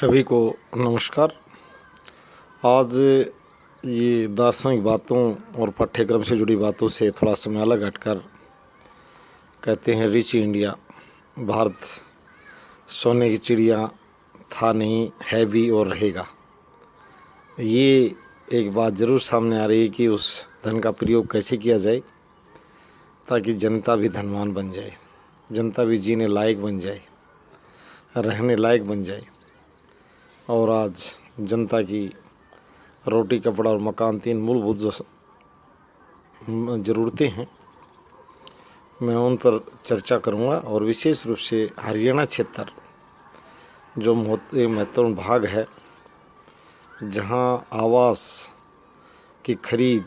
सभी को नमस्कार। आज ये दार्शनिक बातों और पाठ्यक्रम से जुड़ी बातों से थोड़ा समय अलग हटकर कहते हैं रिच इंडिया, भारत सोने की चिड़िया था नहीं, है भी और रहेगा। ये एक बात ज़रूर सामने आ रही है कि उस धन का प्रयोग कैसे किया जाए ताकि जनता भी धनवान बन जाए, जनता भी जीने लायक बन जाए, रहने लायक बन जाए। और आज जनता की रोटी, कपड़ा और मकान, तीन मूलभूत जो ज़रूरतें हैं, मैं उन पर चर्चा करूंगा। और विशेष रूप से हरियाणा क्षेत्र जो एक महत्वपूर्ण भाग है, जहां आवास की खरीद,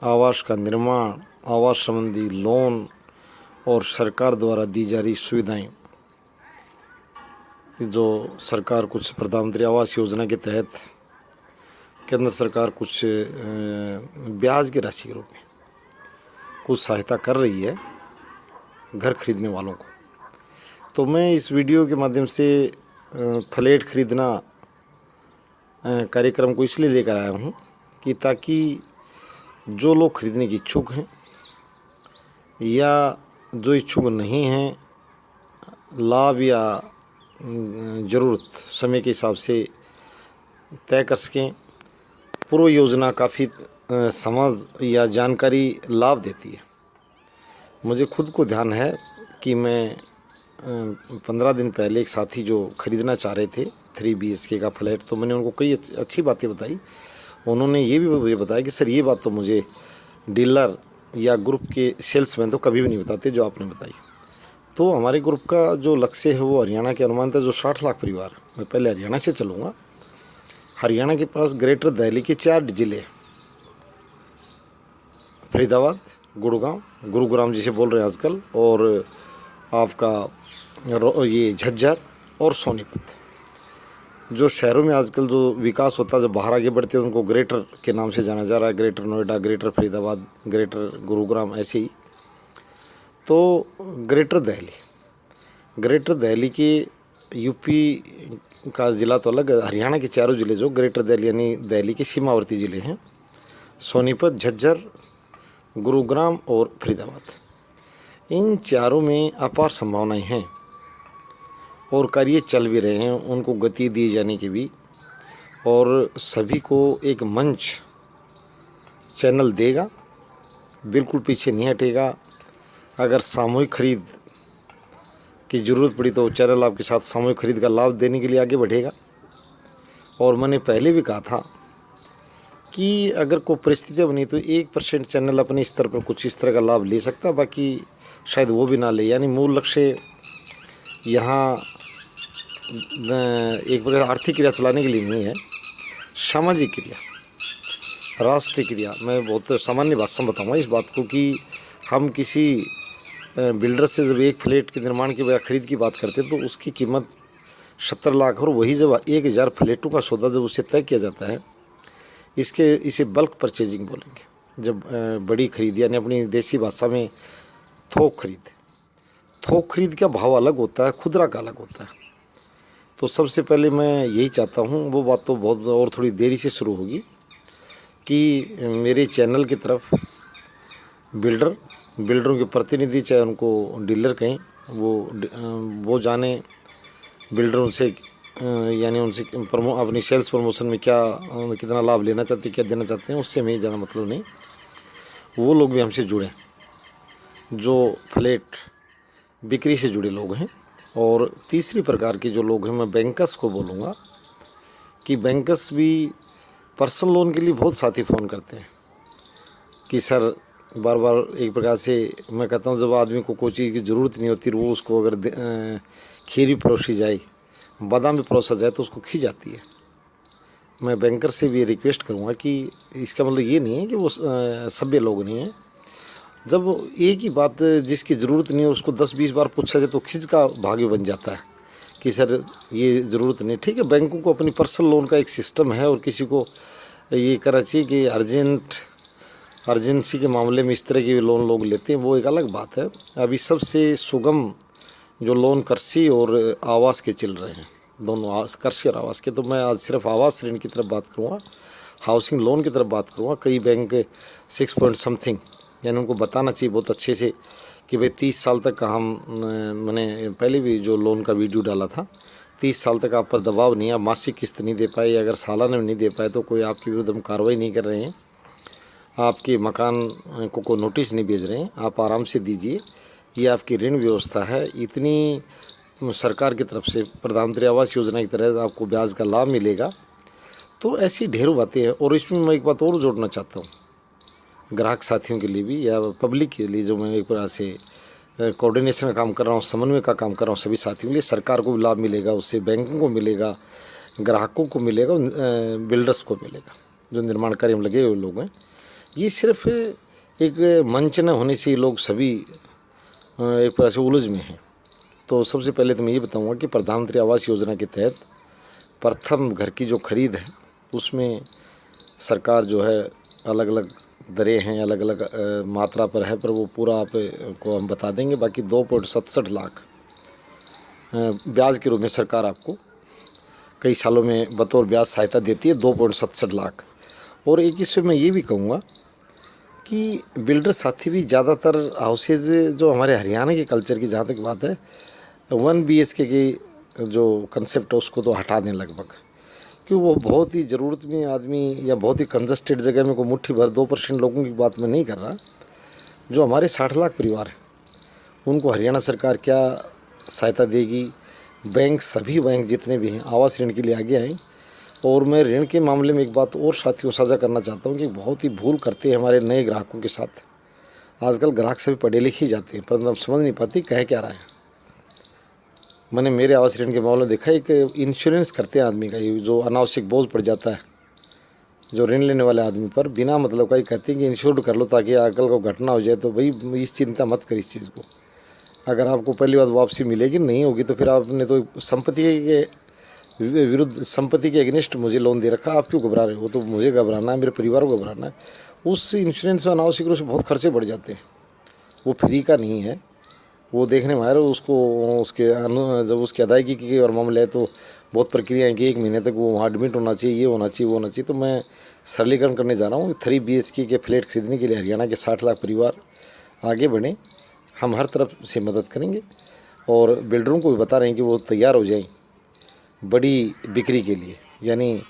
आवास का निर्माण, आवास संबंधी लोन और सरकार द्वारा दी जा रही सुविधाएं, जो सरकार कुछ प्रधानमंत्री आवास योजना के तहत केंद्र सरकार कुछ ब्याज की राशि के रूप में कुछ सहायता कर रही है घर खरीदने वालों को। तो मैं इस वीडियो के माध्यम से फ्लैट खरीदना कार्यक्रम को इसलिए लेकर आया हूँ कि ताकि जो लोग खरीदने की इच्छुक हैं या जो इच्छुक नहीं हैं, लाभ या ज़रूरत समय के हिसाब से तय कर सकें। पूर्व योजना काफ़ी समझ या जानकारी लाभ देती है। मुझे खुद को ध्यान है कि मैं 15 दिन पहले एक साथी जो ख़रीदना चाह रहे थे 3 BHK का फ्लैट, तो मैंने उनको कई अच्छी बातें बताई। उन्होंने ये भी मुझे बताया कि सर ये बात तो मुझे डीलर या ग्रुप के सेल्समैन तो कभी भी नहीं बताते जो आपने बताई। तो हमारे ग्रुप का जो लक्ष्य है वो हरियाणा के अनुमानतः जो 60 लाख परिवार, मैं पहले हरियाणा से चलूँगा। हरियाणा के पास ग्रेटर दिल्ली के 4 ज़िले, फरीदाबाद, गुरुग्राम जिसे बोल रहे हैं आजकल, और आपका ये झज्जर और सोनीपत, जो शहरों में आजकल जो विकास होता है, जब बाहर आगे बढ़ते हैं उनको ग्रेटर के नाम से जाना जा रहा है। Greater Noida, greater Faridabad, greater Gurugram, ऐसे ही। तो ग्रेटर दिल्ली के यूपी का ज़िला तो अलग, हरियाणा के चारों ज़िले जो ग्रेटर दिल्ली यानी दिल्ली के सीमावर्ती ज़िले हैं, सोनीपत, झज्जर, गुरुग्राम और फरीदाबाद, इन चारों में अपार संभावनाएं हैं और कार्य चल भी रहे हैं, उनको गति दिए जाने की भी। और सभी को एक मंच चैनल देगा, बिल्कुल पीछे नहीं हटेगा। अगर सामूहिक खरीद की ज़रूरत पड़ी तो चैनल आपके साथ सामूहिक खरीद का लाभ देने के लिए आगे बढ़ेगा। और मैंने पहले भी कहा था कि अगर कोई परिस्थितियाँ बनी तो 1% चैनल अपने स्तर पर कुछ इस तरह का लाभ ले सकता, बाकी शायद वो भी ना ले। यानी मूल लक्ष्य यहाँ एक प्रकार आर्थिक क्रिया चलाने के लिए नहीं है, सामाजिक क्रिया, राष्ट्रीय क्रिया। मैं बहुत सामान्य भाषा में बताऊँगा इस बात को कि हम किसी बिल्डर से जब एक फ्लैट के निर्माण की या खरीद की बात करते हैं तो उसकी कीमत 70 लाख, और वही जब 1000 फ्लैटों का सौदा जब उससे तय किया जाता है, इसे बल्क परचेजिंग बोलेंगे। जब बड़ी खरीद यानी अपनी देसी भाषा में थोक खरीद का भाव अलग होता है, खुदरा का अलग होता है। तो सबसे पहले मैं यही चाहता हूँ, वो बात तो बहुत और थोड़ी देरी से शुरू होगी, कि मेरे चैनल की तरफ बिल्डरों के प्रतिनिधि, चाहे उनको डीलर कहें, वो जाने बिल्डर उनसे यानी उनसे अपनी सेल्स प्रमोशन में कितना लाभ लेना चाहते, क्या देना चाहते हैं, उससे हमें ज़्यादा मतलब नहीं। वो लोग भी हमसे जुड़ें जो फ्लैट बिक्री से जुड़े लोग हैं। और तीसरी प्रकार के जो लोग हैं, मैं बैंकर्स को बोलूँगा कि बैंकर्स भी पर्सनल लोन के लिए बहुत साथी फ़ोन करते हैं कि सर बार बार एक प्रकार से मैं कहता हूँ, जब आदमी को कोई चीज़ की ज़रूरत नहीं होती, वो उसको अगर खीर भी परोसी जाए, बादाम भी परोसा जाए तो उसको खी जाती है। मैं बैंकर से भी रिक्वेस्ट करूँगा कि इसका मतलब ये नहीं है कि वो सभ्य लोग नहीं हैं। जब एक ही बात जिसकी ज़रूरत नहीं है उसको 10-20 बार पूछा जाए तो खिंच का भागी बन जाता है कि सर ये ज़रूरत नहीं। ठीक है, बैंकों को अपनी पर्सनल लोन का एक सिस्टम है, और किसी को ये करना चाहिए कि अर्जेंसी के मामले में इस तरह के लोन लोग लेते हैं, वो एक अलग बात है। अभी सबसे सुगम जो लोन कृषि और आवास के चल रहे हैं, दोनों कृषि और आवास के। तो मैं आज सिर्फ आवास ऋण की तरफ बात करूँगा, हाउसिंग लोन की तरफ बात करूँगा। कई बैंक 6 पॉइंट समथिंग, यानी उनको बताना चाहिए बहुत अच्छे से कि भाई 30 साल तक हम, मैंने पहले भी जो लोन का वीडियो डाला था, 30 साल तक आप पर दबाव नहीं है, आप मासिक किस्त नहीं दे पाए, अगर सालाना में नहीं दे पाए तो कोई आपके विरुद्ध हम कार्रवाई नहीं कर रहे हैं, आपके मकान को कोई नोटिस नहीं भेज रहे हैं, आप आराम से दीजिए। ये आपकी ऋण व्यवस्था है, इतनी सरकार की तरफ से प्रधानमंत्री आवास योजना की तरह आपको ब्याज का लाभ मिलेगा। तो ऐसी ढेरों बातें हैं। और इसमें मैं एक बात और जोड़ना चाहता हूँ, ग्राहक साथियों के लिए भी या पब्लिक के लिए, जो मैं एक प्रकार से कोऑर्डिनेशन का काम कर रहा हूँ, समन्वय का काम कर रहा हूँ सभी साथियों के लिए, सरकार को भी लाभ मिलेगा, उससे बैंकों को मिलेगा, ग्राहकों को मिलेगा, बिल्डर्स को मिलेगा, जो निर्माण कार्य में लगे हुए लोग हैं। ये सिर्फ एक मंच न होने से लोग सभी एक प्रकार से उलझ में हैं। तो सबसे पहले तो मैं ये बताऊंगा कि प्रधानमंत्री आवास योजना के तहत प्रथम घर की जो खरीद है उसमें सरकार जो है अलग अलग दरें हैं, अलग अलग मात्रा पर है, पर वो पूरा आप को हम बता देंगे। बाकी 2.67 लाख ब्याज के रूप में सरकार आपको कई सालों में बतौर ब्याज सहायता देती है, 2.67 लाख। और एक इसमें मैं ये भी कहूँगा कि बिल्डर साथी भी ज़्यादातर हाउसेज जो हमारे हरियाणा के कल्चर की, जहाँ तक बात है, 1 BHK की जो कंसेप्ट है उसको तो हटा दें लगभग, क्योंकि वो बहुत ही ज़रूरत में आदमी या बहुत ही कंजस्टेड जगह में, को मुट्ठी भर 2% लोगों की बात मैं नहीं कर रहा, जो हमारे 60 लाख परिवार हैं उनको हरियाणा सरकार क्या सहायता देगी। बैंक, सभी बैंक जितने भी हैं आवास ऋण के लिए आगे आएँ। और मैं ऋण के मामले में एक बात और साथियों साझा करना चाहता हूँ कि बहुत ही भूल करते हैं हमारे नए ग्राहकों के साथ। आजकल ग्राहक सभी पढ़े लिखे ही जाते हैं, परंतु हम समझ नहीं पाते कह क्या रहा है। मैंने मेरे आवास ऋण के मामले में देखा, एक इंश्योरेंस करते हैं आदमी का, ये जो अनावश्यक बोझ पड़ जाता है जो ऋण लेने वाले आदमी पर, बिना मतलब का ही कहते हैं कि इंश्योर्ड कर लो ताकि अकल को घटना हो जाए। तो भाई इस चिंता मत कर इस चीज़ को। अगर आपको पहली बार वापसी मिलेगी, नहीं होगी तो फिर आपने तो संपत्ति के विरुद्ध, संपत्ति के अगेंस्ट मुझे लोन दे रखा, आप क्यों घबरा रहे हो? तो मुझे घबराना है, मेरे परिवार को घबराना है। उस इंश्योरेंस में अनावश्यक रूप से बहुत खर्चे बढ़ जाते हैं, वो फ्री का नहीं है। वो देखने में आ रहा है उसको, उसके जब उसकी अदायगी की और मामला है तो बहुत प्रक्रियाएँ कि 1 महीने तक वो वहाँ एडमिट होना चाहिए, ये होना चाहिए, वो होना चाहिए। तो मैं सरलीकरण करने जा रहा हूँ। 3 BHK के फ्लैट खरीदने के लिए हरियाणा के 60 लाख परिवार आगे बढ़ें, हम हर तरफ से मदद करेंगे। और बिल्डरों को भी बता रहे हैं कि वो तैयार हो जाएं बड़ी बिक्री के लिए। यानी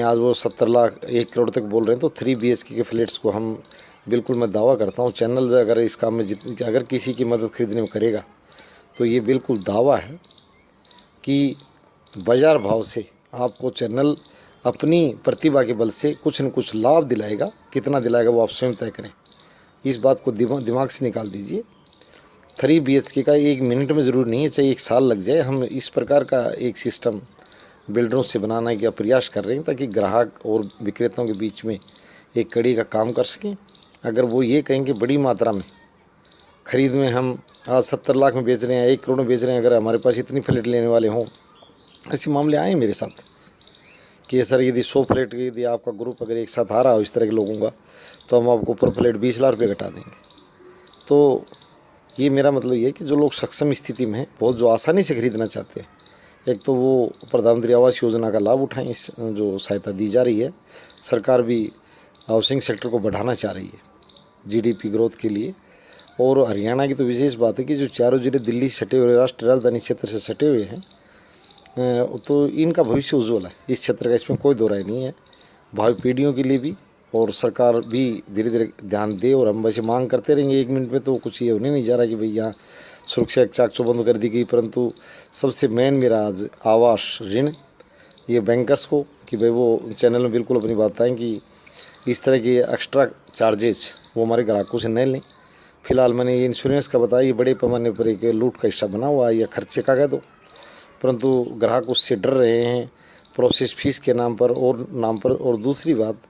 आज वो 70 लाख 1 करोड़ तक बोल रहे हैं, तो 3 BHK के फ्लैट्स को हम बिल्कुल, मैं दावा करता हूँ, चैनल अगर इस काम में अगर किसी की मदद खरीदने में करेगा तो ये बिल्कुल दावा है कि बाज़ार भाव से आपको चैनल अपनी प्रतिभा के बल से कुछ न कुछ लाभ दिलाएगा। कितना दिलाएगा वो आप स्वयं तय करें, इस बात को दिमाग से निकाल दीजिए। 3 BHK का 1 मिनट में ज़रूर नहीं है, चाहे 1 साल लग जाए। हम इस प्रकार का एक सिस्टम बिल्डरों से बनाने का प्रयास कर रहे हैं ताकि ग्राहक और विक्रेताओं के बीच में एक कड़ी का काम कर सकें। अगर वो ये कहें कि बड़ी मात्रा में खरीद में हम आज 70 लाख में बेच रहे हैं, 1 करोड़ में बेच रहे हैं, अगर हमारे पास इतनी फ्लैट लेने वाले हों, ऐसे मामले आए मेरे साथ कि सर यदि 100 फ्लैट यदि आपका ग्रुप अगर एक साथ आ रहा हो इस तरह के लोगों का, तो हम आपको पर फ्लैट 20 लाख रुपये घटा देंगे। तो ये मेरा मतलब ये है कि जो लोग सक्षम स्थिति में हैं, बहुत जो आसानी से खरीदना चाहते हैं, एक तो वो प्रधानमंत्री आवास योजना का लाभ उठाएं। इस जो सहायता दी जा रही है, सरकार भी हाउसिंग सेक्टर को बढ़ाना चाह रही है GDP ग्रोथ के लिए। और हरियाणा की तो विशेष बात है कि जो चारों जिले दिल्ली से सटे हुए, राष्ट्रीय राजधानी क्षेत्र से सटे हुए हैं, तो इनका भविष्य उज्ज्वल है इस क्षेत्र का, इसमें कोई दो राय नहीं है। भावी पीढ़ियों के लिए भी, और सरकार भी धीरे धीरे ध्यान दे। और हम वैसे मांग करते रहेंगे 1 मिनट में, तो कुछ ये होने नहीं जा रहा कि भाई यहाँ सुरक्षा चाक चौबंद कर दी गई। परंतु सबसे मेन मेरा आज आवास ऋण ये बैंकर्स को कि भाई वो चैनल में बिल्कुल अपनी बात बताएं कि इस तरह के एक्स्ट्रा चार्जेज वो हमारे ग्राहकों से नहीं लें। फिलहाल मैंने ये इंश्योरेंस का बताया, ये बड़े पैमाने पर एक लूट का हिस्सा बना हुआ है या खर्चे का कह दो, परंतु ग्राहक उससे डर रहे हैं प्रोसेस फीस के नाम पर और नाम पर। और दूसरी बात,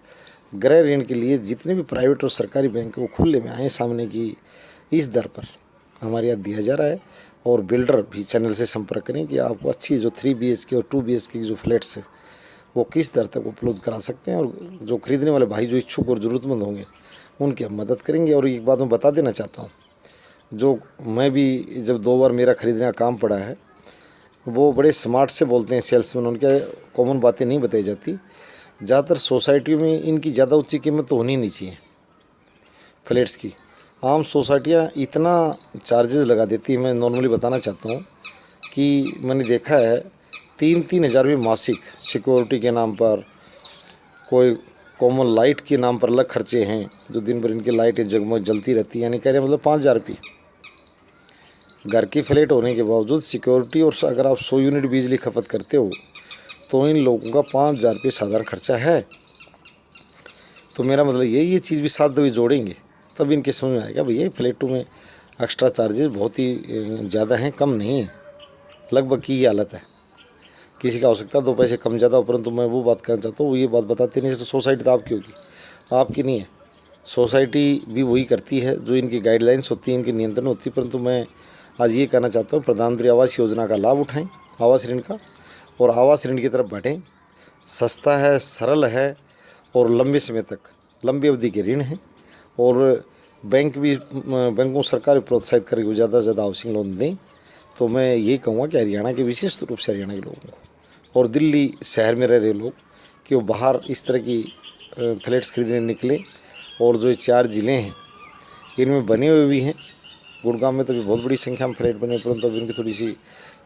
गृह ऋण के लिए जितने भी प्राइवेट और सरकारी बैंक वो खुले में आए सामने की इस दर पर हमारे यहाँ दिया जा रहा है। और बिल्डर भी चैनल से संपर्क करें कि आपको अच्छी जो 3 BHK और 2 BHK की जो फ्लैट्स है वो किस दर तक उपलब्ध करा सकते हैं। और जो खरीदने वाले भाई जो इच्छुक और ज़रूरतमंद होंगे उनकी हम मदद करेंगे। और एक बात मैं बता देना चाहता हूँ, जो मैं भी जब 2 बार मेरा खरीदने का काम पड़ा है, वो बड़े स्मार्ट से बोलते हैं सेल्समैन, उनके कॉमन बातें नहीं बताई जाती। ज़्यादातर सोसाइटियों में इनकी ज़्यादा ऊंची कीमत तो होनी नहीं चाहिए फ्लैट्स की। आम सोसाइटियाँ इतना चार्जेस लगा देती है। मैं नॉर्मली बताना चाहता हूँ कि मैंने देखा है 3-3 हज़ार रुपये मासिक सिक्योरिटी के नाम पर, कोई कॉमन लाइट के नाम पर अलग खर्चे हैं, जो दिन भर इनकी लाइटें जगमग जलती रहती हैं। यानी कह रहे मतलब 5,000 रुपये घर की फ्लैट होने के बावजूद सिक्योरिटी, और अगर आप 100 यूनिट बिजली खपत करते हो तो इन लोगों का 5,000 रुपये साधारण खर्चा है। तो मेरा मतलब ये चीज़ भी साथ भी जोड़ेंगे तब इनके समझ में आएगा भैया फ्लैटों में एक्स्ट्रा चार्जेस बहुत ही ज़्यादा हैं, कम नहीं है। लगभग की ये हालत है। किसी का हो सकता है 2 पैसे कम ज़्यादा, परंतु मैं वो बात करना चाहता हूँ, वो ये बात बताते नहीं। तो सोसाइटी तो आपकी होगी, आपकी नहीं है। सोसाइटी भी वही करती है जो इनकी गाइडलाइंस होती है, इनके नियंत्रण होती है। परंतु मैं आज ये कहना चाहता हूँ, प्रधानमंत्री आवास योजना का लाभ उठाएं, आवास ऋण का, और आवास ऋण की तरफ बढ़ें। सस्ता है, सरल है, और लंबे समय तक, लंबी अवधि के ऋण हैं। और बैंकों सरकार भी प्रोत्साहित करेगी ज़्यादा से ज़्यादा हाउसिंग लोन दें। तो मैं ये कहूँगा कि हरियाणा के, विशेष रूप से हरियाणा के लोगों को और दिल्ली शहर में रह रहे लोग, कि वो बाहर इस तरह की फ्लैट्स खरीदने निकले। और जो 4 ज़िले हैं इनमें बने हुए भी हैं। गुड़गांव में तो भी बहुत बड़ी संख्या में फ्लैट बने, परंतु अब इनकी थोड़ी सी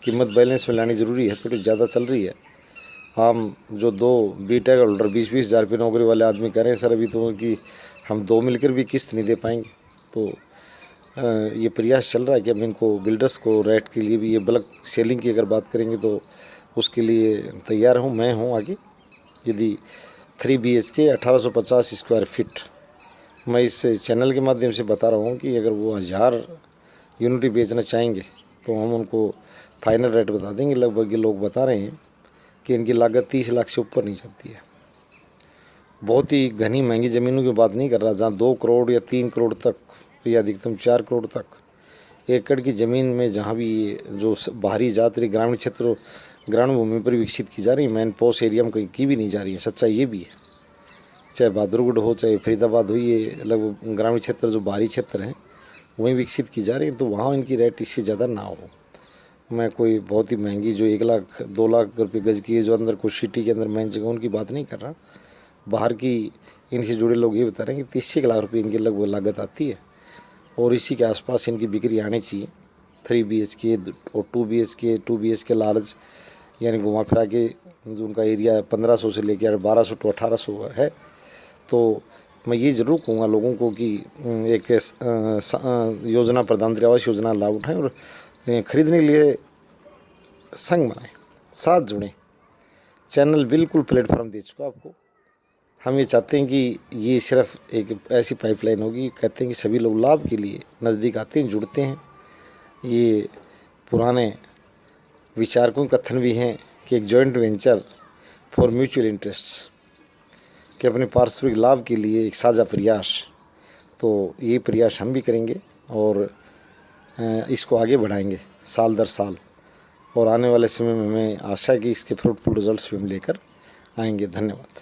कीमत बैलेंस में लानी ज़रूरी है, थोड़ी ज़्यादा चल रही है। हम जो 2 बीटेक होल्डर 20-20 हज़ार रुपये नौकरी वाले आदमी कह रहे हैं सर अभी तो कि हम 2 मिलकर भी किस्त नहीं दे पाएंगे। तो ये प्रयास चल रहा है कि अब इनको, बिल्डर्स को रेट के लिए भी, ये बल्क सेलिंग की अगर बात करेंगे तो उसके लिए तैयार हूँ, मैं हूँ आगे। यदि 3 BHK 1850 स्क्वायर फीट, मैं इस चैनल के माध्यम से बता रहा हूँ कि अगर वो 1000 यूनिट बेचना चाहेंगे तो हम उनको फाइनल रेट बता देंगे। लगभग ये लोग बता रहे हैं कि इनकी लागत 30 लाख से ऊपर नहीं जाती है। बहुत ही घनी महंगी ज़मीनों की बात नहीं कर रहा, जहाँ 2 करोड़ या 3 करोड़ तक, या अधिकतम 4 करोड़ तक एकड़ की ज़मीन में, जहाँ भी ये जो बाहरी जाती ग्रामीण क्षेत्रों, ग्रामीण भूमि पर विकसित की जा रही, मैन पोस्ट एरिया में कहीं की भी नहीं जा रही है। सच्चाई ये भी है, चाहे बहादुरगढ़ हो, चाहे फरीदाबाद हो, ये लगभग ग्रामीण क्षेत्र जो बाहरी क्षेत्र हैं वहीं विकसित की जा रही है। तो वहाँ इनकी रेट इससे ज़्यादा ना हो। मैं कोई बहुत ही महंगी जो 1 लाख 2 लाख रुपये गज की, जो अंदर कुछ सिटी के अंदर मेन जगह, उनकी बात नहीं कर रहा। बाहर की इनसे जुड़े लोग ये बता रहे हैं कि 30 लाख रुपये इनकी लगभग लागत आती है, और इसी के आसपास इनकी बिक्री आनी चाहिए। 3 BHK और 2 BHK लार्ज, यानी घुमा फिरा के जो उनका एरिया 1500 से लेकर 1200 to 1800 है। तो मैं ये ज़रूर कहूँगा लोगों को कि एक योजना, प्रधानमंत्री आवास योजना लाभ उठाएं और ख़रीदने के लिए संग बनाएं, साथ जुड़ें। चैनल बिल्कुल प्लेटफॉर्म दे चुका आपको। हम ये चाहते हैं कि ये सिर्फ एक ऐसी पाइपलाइन होगी, कहते हैं कि सभी लोग लाभ के लिए नज़दीक आते हैं, जुड़ते हैं। ये पुराने विचारकों के कथन भी हैं कि एक joint venture for mutual interests, कि अपने पारस्परिक लाभ के लिए एक साझा प्रयास। तो ये प्रयास हम भी करेंगे और इसको आगे बढ़ाएंगे साल दर साल, और आने वाले समय में हमें आशा है कि इसके फ्रूटफुल रिजल्ट्स भी हम लेकर आएंगे। धन्यवाद।